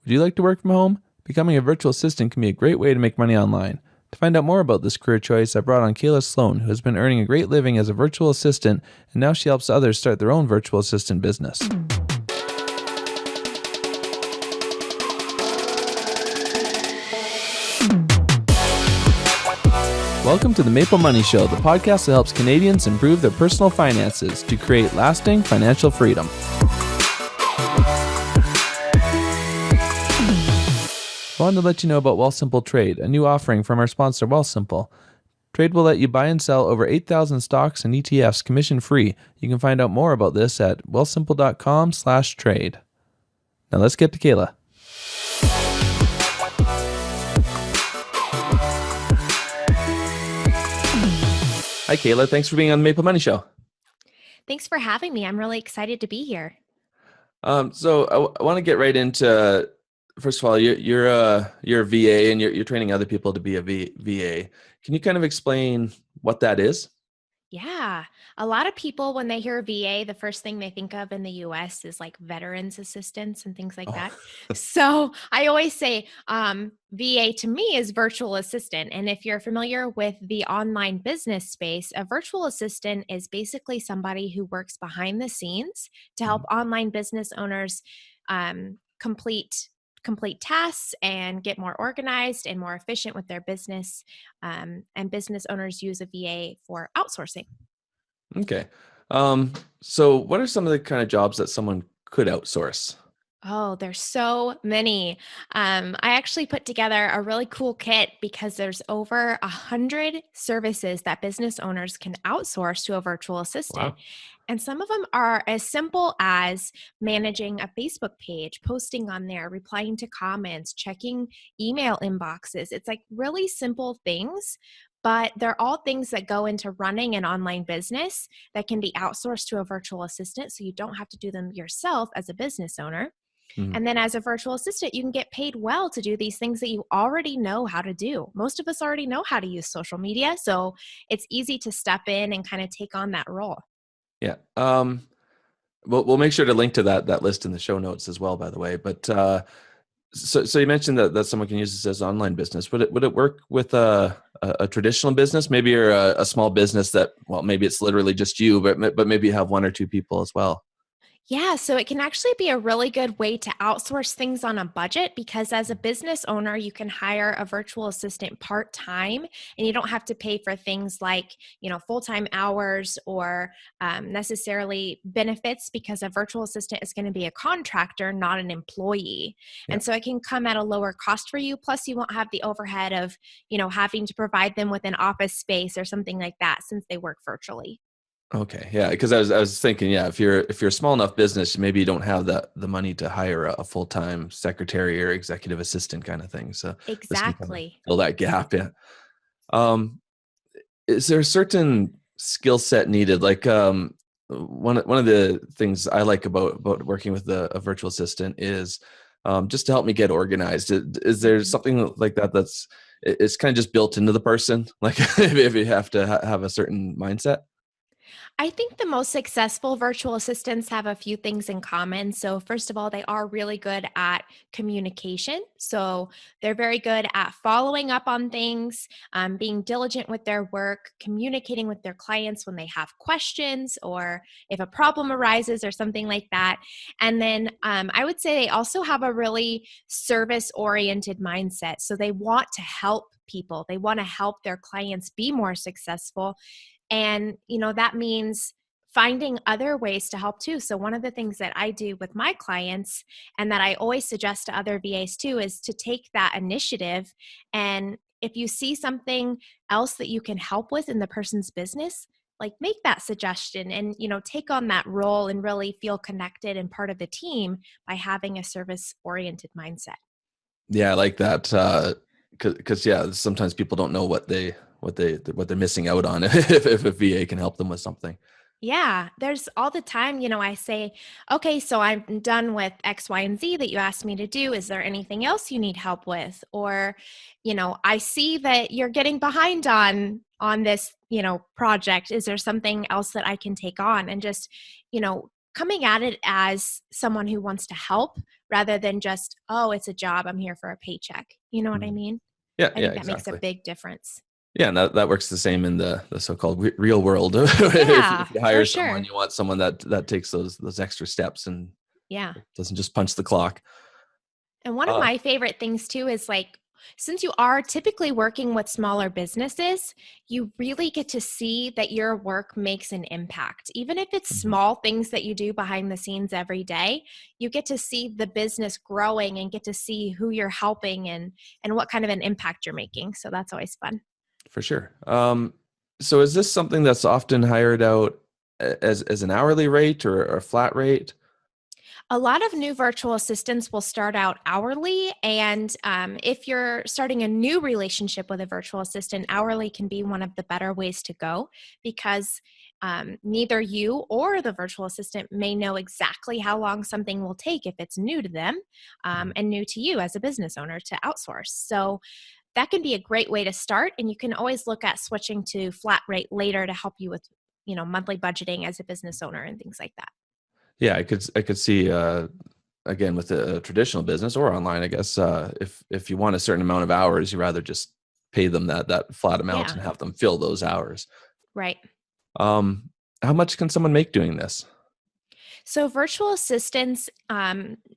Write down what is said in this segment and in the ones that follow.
Would you like to work from home? Becoming a virtual assistant can be a great way to make money online. To find out more about this career choice, I brought on Kayla Sloan, who has been earning a great living as a virtual assistant, and now she helps others start their own virtual assistant business. Welcome to the MapleMoney Show, the podcast that helps Canadians improve their personal finances to create lasting financial freedom. I wanted to let you know about Wealthsimple Trade, a new offering from our sponsor, Wealthsimple. Trade will let you buy and sell over 8,000 stocks and ETFs commission-free. You can find out more about this at wealthsimple.com/trade. Now let's get to Kayla. Hi, Kayla. Thanks for being on the Maple Money Show. Thanks for having me. I'm really excited to be here. So I want to get right into, first of all, you're a VA and you're training other people to be a VA. Can you kind of explain what that is? Yeah. A lot of people, when they hear VA, the first thing they think of in the US is like veterans assistance and things like that. So I always say VA to me is virtual assistant. And if you're familiar with the online business space, a virtual assistant is basically somebody who works behind the scenes to help online business owners complete tasks and get more organized and more efficient with their business. And business owners use a VA for outsourcing. Okay. So what are some of the kind of jobs that someone could outsource? Oh, there's so many. I actually put together a really cool kit because there's over 100 services that business owners can outsource to a virtual assistant. Wow. And some of them are as simple as managing a Facebook page, posting on there, replying to comments, checking email inboxes. It's like really simple things, but they're all things that go into running an online business that can be outsourced to a virtual assistant. So you don't have to do them yourself as a business owner. Mhm. And then as a virtual assistant, you can get paid well to do these things that you already know how to do. Most of us already know how to use social media. So it's easy to step in and kind of take on that role. Yeah. We'll make sure to link to that list in the show notes as well, by the way. But so you mentioned that someone can use this as online business. Would it work with a traditional business? Maybe you're a small business that, well, maybe it's literally just you, but maybe you have one or two people as well. Yeah, so it can actually be a really good way to outsource things on a budget because as a business owner, you can hire a virtual assistant part-time and you don't have to pay for things like, full-time hours or necessarily benefits because a virtual assistant is going to be a contractor, not an employee. Yeah. And so it can come at a lower cost for you. Plus you won't have the overhead of, having to provide them with an office space or something like that since they work virtually. Okay. Yeah. Because I was thinking, yeah, if you're a small enough business, maybe you don't have the money to hire a full-time secretary or executive assistant kind of thing. So this can kind of Exactly. fill that gap. Yeah. Um, is there a certain skill set needed? Like one of the things I like about working with a virtual assistant is just to help me get organized. Is there Mhm. something like that it's kind of just built into the person? Like if you have to have a certain mindset? I think the most successful virtual assistants have a few things in common. So, first of all, they are really good at communication. So, they're very good at following up on things, being diligent with their work, communicating with their clients when they have questions or if a problem arises or something like that. And then I would say they also have a really service oriented mindset. So, they want to help people, they want to help their clients be more successful. And, that means finding other ways to help too. So one of the things that I do with my clients and that I always suggest to other VAs too is to take that initiative. And if you see something else that you can help with in the person's business, like make that suggestion and, take on that role and really feel connected and part of the team by having a service oriented mindset. Yeah, I like that. Because yeah, sometimes people don't know what they're missing out on if a VA can help them with something. Yeah, there's all the time, I say, okay, so I'm done with X, Y, and Z that you asked me to do. Is there anything else you need help with? Or, I see that you're getting behind on this, project. Is there something else that I can take on? And just, coming at it as someone who wants to help rather than just, oh, it's a job, I'm here for a paycheck. You know what I Mhm. mean? Yeah, I yeah, think that makes a exactly. big difference. Yeah, and that works the same in the so-called real world. Yeah, If you for hire someone, sure. you want someone that takes those extra steps and Yeah. doesn't just punch the clock. And one of Uh, my favorite things too is like, since you are typically working with smaller businesses, you really get to see that your work makes an impact. Even if it's mhm, small things that you do behind the scenes every day, you get to see the business growing and get to see who you're helping and what kind of an impact you're making. So that's always fun. for sure. So is this something that's often hired out as an hourly rate or a flat rate? A lot of new virtual assistants will start out hourly. And if you're starting a new relationship with a virtual assistant, hourly can be one of the better ways to go because neither you or the virtual assistant may know exactly how long something will take if it's new to them Mhm. and new to you as a business owner to outsource. So that can be a great way to start. And you can always look at switching to flat rate later to help you with, monthly budgeting as a business owner and things like that. Yeah, I could see again with a traditional business or online, I guess if you want a certain amount of hours, you rather just pay them that flat amount Yeah, and have them fill those hours. right. Um, how much can someone make doing this? So, virtual assistants,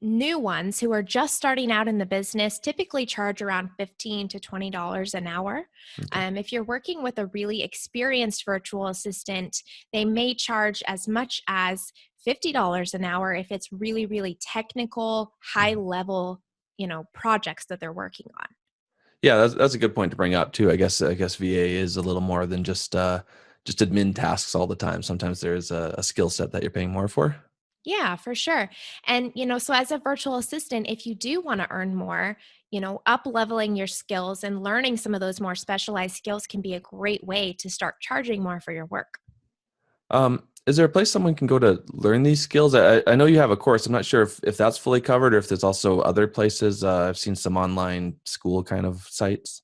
new ones who are just starting out in the business, typically charge around $15 to $20 an hour. Okay. If you're working with a really experienced virtual assistant, they may charge as much as $50 an hour if it's really, really technical, high Mhm. level, projects that they're working on. Yeah, that's a good point to bring up too. I guess VA is a little more than just admin tasks all the time. Sometimes there's a skill set that you're paying more for. Yeah, for sure. And, so as a virtual assistant, if you do want to earn more, up leveling your skills and learning some of those more specialized skills can be a great way to start charging more for your work. Is there a place someone can go to learn these skills? I know you have a course. I'm not sure if that's fully covered or if there's also other places. I've seen some online school kind of sites.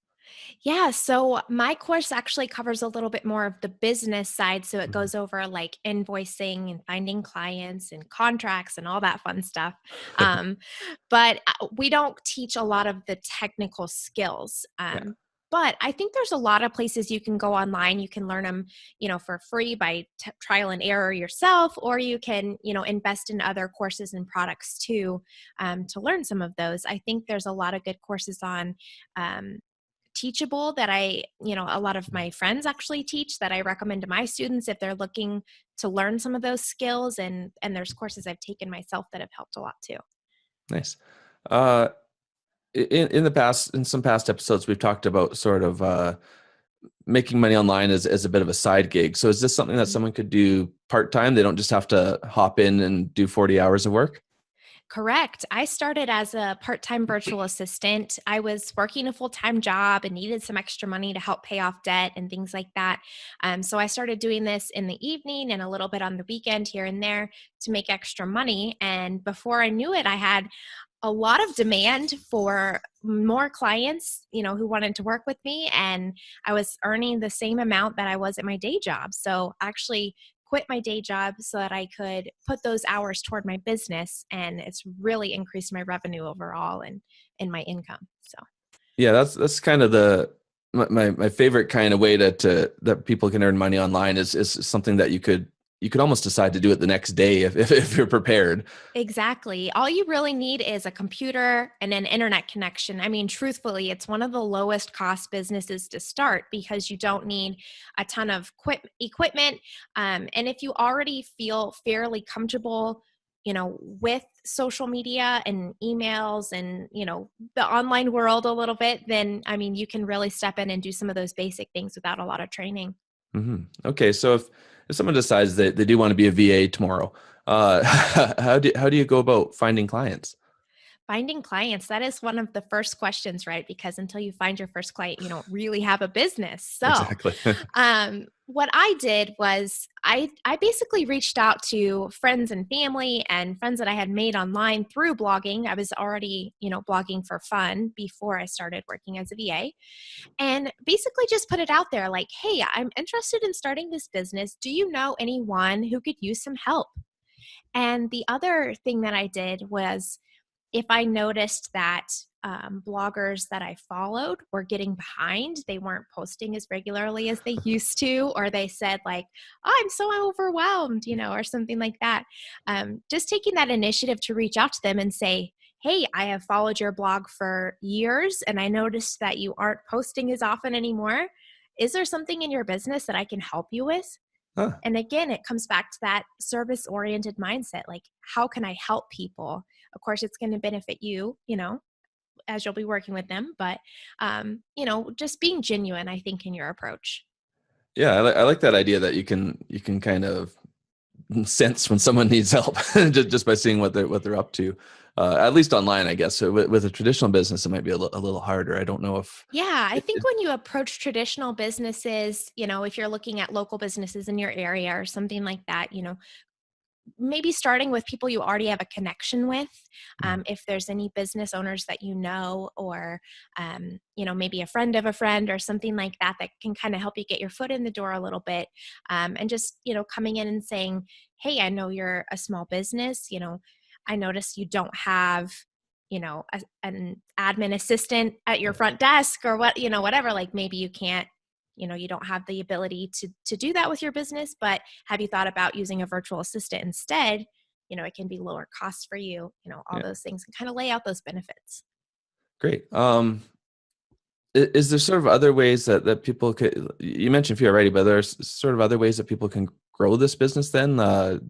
Yeah, so my course actually covers a little bit more of the business side. So it Mhm. goes over like invoicing and finding clients and contracts and all that fun stuff. Um, but we don't teach a lot of the technical skills. Yeah. But I think there's a lot of places you can go online. You can learn them, for free by trial and error yourself, or you can, invest in other courses and products too to learn some of those. I think there's a lot of good courses on um, Teachable that a lot of my friends actually teach that I recommend to my students if they're looking to learn some of those skills, and there's courses I've taken myself that have helped a lot too. Nice. Uh, in the past, in some past episodes, we've talked about sort of making money online as a bit of a side gig. So is this something that Mhm. someone could do part time? They don't just have to hop in and do 40 hours of work? Correct. I started as a part time virtual assistant. I was working a full time job and needed some extra money to help pay off debt and things like that. So I started doing this in the evening and a little bit on the weekend here and there to make extra money. And before I knew it, I had a lot of demand for more clients, who wanted to work with me. And I was earning the same amount that I was at my day job. So actually quit my day job so that I could put those hours toward my business. And it's really increased my revenue overall and my income. So Yeah, that's kind of the my favorite kind of way to that people can earn money online is something that you could almost decide to do it the next day if you're prepared. exactly. All you really need is a computer and an internet connection. I mean, truthfully, it's one of the lowest cost businesses to start because you don't need a ton of equipment. And if you already feel fairly comfortable, with social media and emails and, the online world a little bit, then I mean, you can really step in and do some of those basic things without a lot of training. Okay, so if someone decides that they do want to be a VA tomorrow, how do you go about finding clients? Finding clients, that is one of the first questions, right? Because until you find your first client, you don't really have a business. So, Exactly. what I did was I basically reached out to friends and family and friends that I had made online through blogging. I was already, blogging for fun before I started working as a VA, and basically just put it out there like, "Hey, I'm interested in starting this business. Do you know anyone who could use some help?" And the other thing that I did was if I noticed that bloggers that I followed were getting behind, they weren't posting as regularly as they used to, or they said like, "Oh, I'm so overwhelmed," or something like that. Just taking that initiative to reach out to them and say, "Hey, I have followed your blog for years, and I noticed that you aren't posting as often anymore. Is there something in your business that I can help you with?" Huh. And again, it comes back to that service oriented mindset. Like, how can I help people? Of course, it's going to benefit you, as you'll be working with them, but, just being genuine, I think, in your approach. Yeah, I like that idea that you can kind of sense when someone needs help just by seeing what they're up to. At least online, I guess. So with a traditional business, it might be a little harder. I don't know if Yeah, I it, think it, when you approach traditional businesses, if you're looking at local businesses in your area or something like that, maybe starting with people you already have a connection with. If there's any business owners that or maybe a friend of a friend or something like that that can kind of help you get your foot in the door a little bit. And just coming in and saying, "Hey, I know you're a small business. I notice you don't have an admin assistant at your front desk, or whatever. Like, maybe you can't, you don't have the ability to do that with your business, but have you thought about using a virtual assistant instead? It can be lower cost for you, all yeah, those things, and kind of lay out those benefits." great. Is there sort of other ways that people could? You mentioned a few already, but there's sort of other ways that people can grow this business. Then,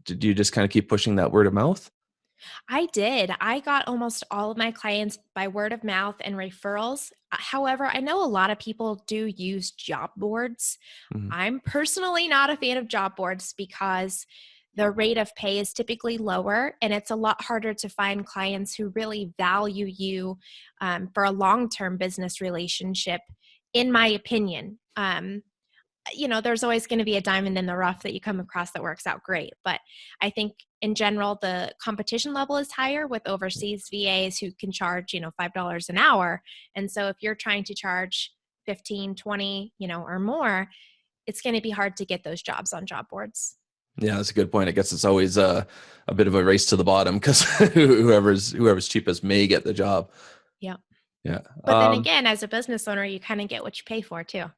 do you just kind of keep pushing that word of mouth? I did. I got almost all of my clients by word of mouth and referrals. However, I know a lot of people do use job boards. Mhm. I'm personally not a fan of job boards because the rate of pay is typically lower, and it's a lot harder to find clients who really value you for a long term business relationship, in my opinion. There's always going to be a diamond in the rough that you come across that works out great. But I think in general, the competition level is higher with overseas VAs who can charge, $5 an hour. And so if you're trying to charge 15, 20, or more, it's going to be hard to get those jobs on job boards. Yeah, that's a good point. I guess it's always a bit of a race to the bottom because whoever's cheapest may get the job. Yeah. Yeah. But then again, as a business owner, you kind of get what you pay for too.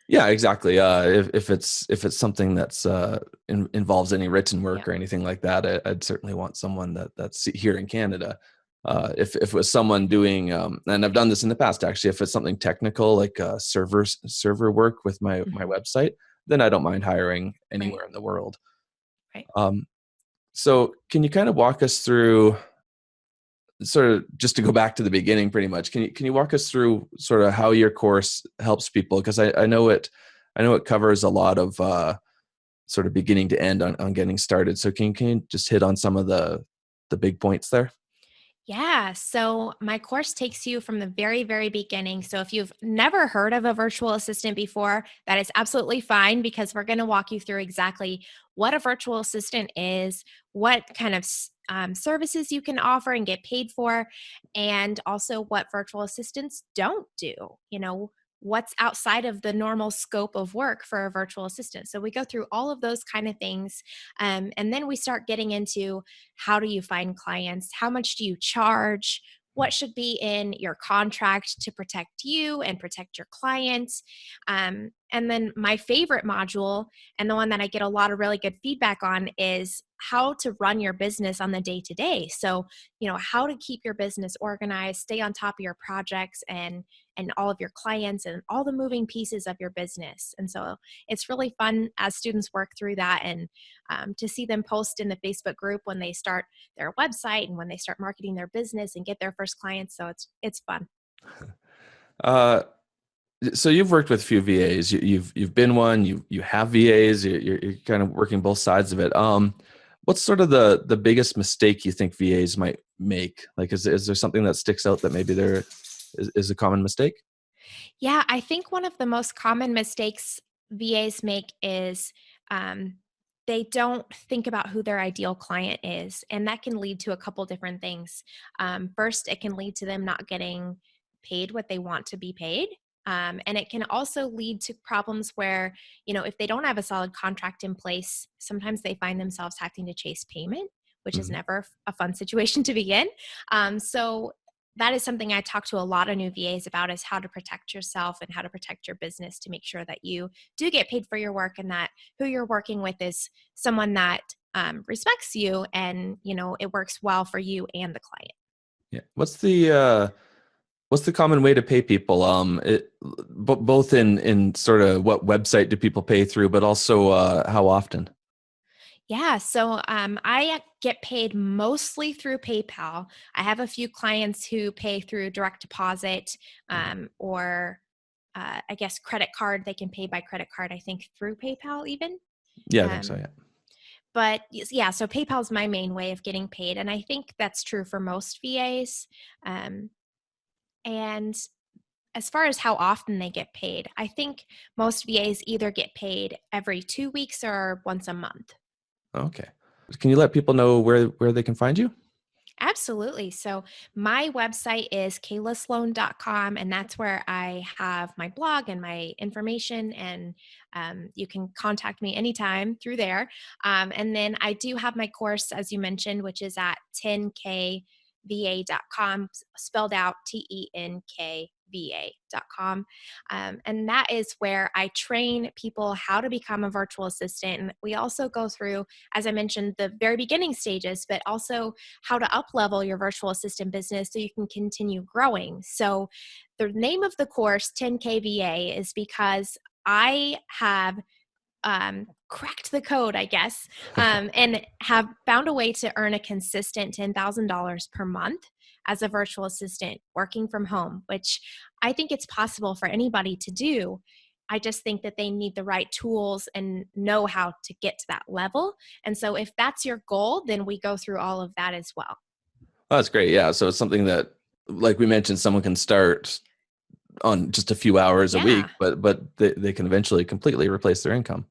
Yeah, exactly. If it's something that's involves any written Yeah. work or anything like that, I'd certainly want someone that's here in Canada. If it was someone doing, and I've done this in the past actually, if it's something technical like server work with my Mhm. website, then I don't mind hiring Right. anywhere in the world. Right. Um, so can you kind of walk us through, sort of just to go back to the beginning pretty much, can you walk us through sort of how your course helps people? Because I know it covers a lot of sort of beginning to end on getting started. So can you just hit on some of the big points there? Yeah. So my course takes you from the very, very beginning. So if you've never heard of a virtual assistant before, that is absolutely fine because we're going to walk you through exactly what a virtual assistant is, what kind of services you can offer and get paid for, and also what virtual assistants don't do. What's outside of the normal scope of work for a virtual assistant. So we go through all of those kind of things. And then we start getting into, how do you find clients? How much do you charge? What should be in your contract to protect you and protect your clients? And then my favorite module, and the one that I get a lot of really good feedback on, is how to run your business on the day to day. So, how to keep your business organized, stay on top of your projects and all of your clients and all the moving pieces of your business. And so it's really fun as students work through that, and to see them post in the Facebook group when they start their website and when they start marketing their business and get their first clients. So it's fun. Uh, so you've worked with a few VAs. You've been one. You have VAs. You're kind of working both sides of it. What's sort of the biggest mistake you think VAs might make? Like, is there something that sticks out that maybe there is a common mistake? Yeah, I think one of the most common mistakes VAs make is um, they don't think about who their ideal client is. And that can lead to a couple different things. First, it can lead to them not getting paid what they want to be paid. And it can also lead to problems where, if they don't have a solid contract in place, sometimes they find themselves having to chase payment, which is never a fun situation to be in. So that is something I talk to a lot of new VAs about, is how to protect yourself and how to protect your business to make sure that you do get paid for your work, and that who you're working with is someone that respects you, and it works well for you and the client. Yeah. What's the common way to pay people? Both in sort of what website do people pay through, but also how often? Yeah, so I get paid mostly through PayPal. I have a few clients who pay through direct deposit, or I guess credit card. They can pay by credit card, I think, through PayPal even. Yeah, I think so. Um, Yeah. but yeah, so PayPal is my main way of getting paid, and I think that's true for most VAs. Um, and as far as how often they get paid, I think most VAs either get paid every 2 weeks or once a month. Okay. Can you let people know where they can find you? Absolutely. So my website is kaylasloan.com, and that's where I have my blog and my information, and you can contact me anytime through there. And then I do have my course, as you mentioned, which is at 10kva.com, spelled out TENKVA.com. And that is where I train people how to become a virtual assistant. And we also go through, as I mentioned, the very beginning stages, but also how to up level your virtual assistant business so you can continue growing. So the name of the course, 10kVA, is because I have cracked the code, I guess, and have found a way to earn a consistent $10,000 per month as a virtual assistant working from home, which I think it's possible for anybody to do. I just think that they need the right tools and know how to get to that level. And so if that's your goal, then we go through all of that as well. Oh, that's great. Yeah. So it's something that, like we mentioned, someone can start on just a few hours a week, Yeah, but they can eventually completely replace their income.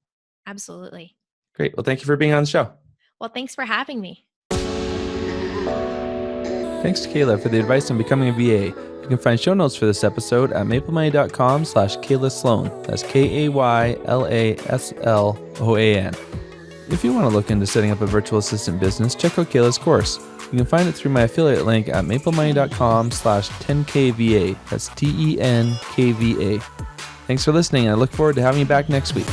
absolutely. Great. Well, thank you for being on the show. Well, thanks for having me. Thanks to Kayla for the advice on becoming a VA. You can find show notes for this episode at maplemoney.com/Kayla Sloan. That's KaylaSloan. If you want to look into setting up a virtual assistant business, check out Kayla's course. You can find it through my affiliate link at maplemoney.com/10kva. That's TENKVA. Thanks for listening, and I look forward to having you back next week.